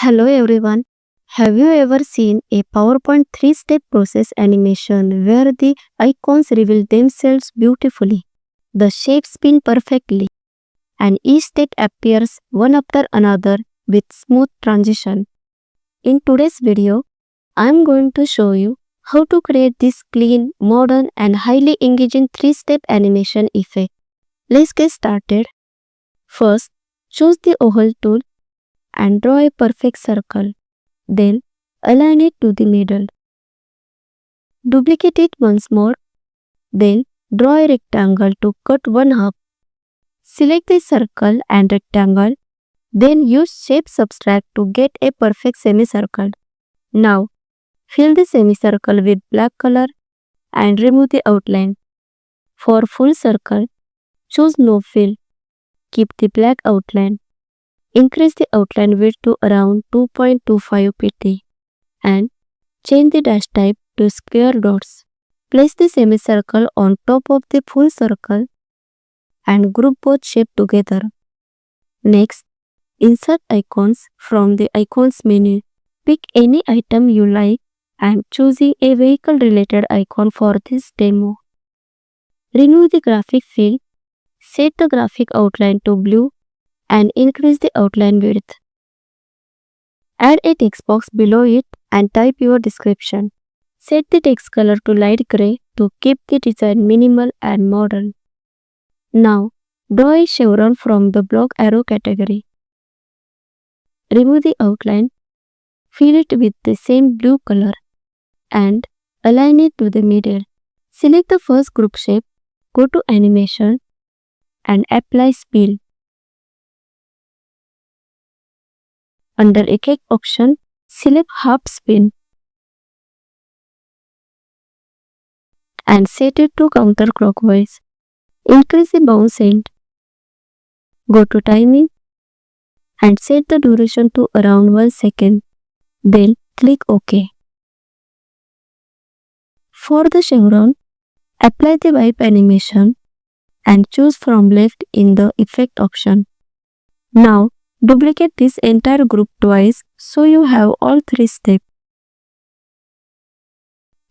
Hello everyone. Have you ever seen a PowerPoint 3-step process animation where the icons reveal themselves beautifully? The shapes spin perfectly, and each step appears one after another with smooth transition. In today's video, I am going to show you how to create this clean, modern, and highly engaging 3-step animation effect. Let's get started. First, choose the oval tool and draw a perfect circle. Then, align it to the middle. Duplicate it once more. Then, draw a rectangle to cut one half. Select the circle and rectangle. Then use shape subtract to get a perfect semicircle. Now, fill the semicircle with black color and remove the outline. For full circle, choose no fill. Keep the black outline. Increase the outline width to around 2.25 pt and change the dash type to square dots. Place the semicircle on top of the full circle and group both shapes together. Next, insert icons from the icons menu. Pick any item you like. I am choosing a vehicle related icon for this demo. Remove the graphic fill. Set the graphic outline to blue and increase the outline width. Add a text box below it and type your description. Set the text color to light gray to keep the design minimal and modern. Now, draw a chevron from the block arrow category. Remove the outline, fill it with the same blue color, and align it to the middle. Select the first group shape, go to Animation, and apply Spill. Under Effect option, select Half Spin and set it to counterclockwise. Increase the bounce end. Go to Timing and set the duration to around 1 second. Then click OK. For the chevron, apply the wipe animation and choose from left in the Effect option. Now, duplicate this entire group twice so you have all 3 steps.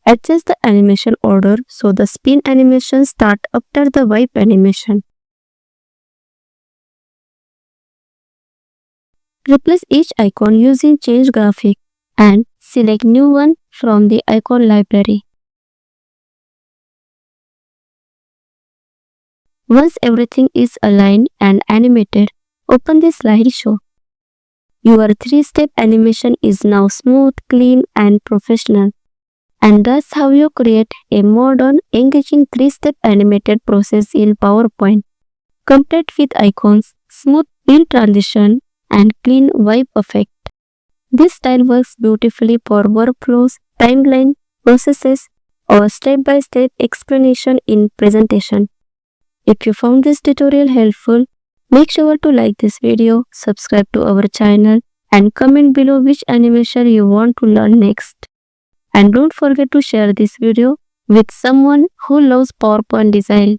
Adjust the animation order so the spin animation starts after the wipe animation. Replace each icon using Change Graphic and select New One from the icon library. Once everything is aligned and animated, open the slideshow. Your 3-step animation is now smooth, clean, and professional. And that's how you create a modern, engaging 3-step animated process in PowerPoint. Complete with icons, smooth fill transition, and clean wipe effect. This style works beautifully for workflows, timeline, processes, or step-by-step explanation in presentation. If you found this tutorial helpful, make sure to like this video, subscribe to our channel, and comment below which animation you want to learn next. And don't forget to share this video with someone who loves PowerPoint design.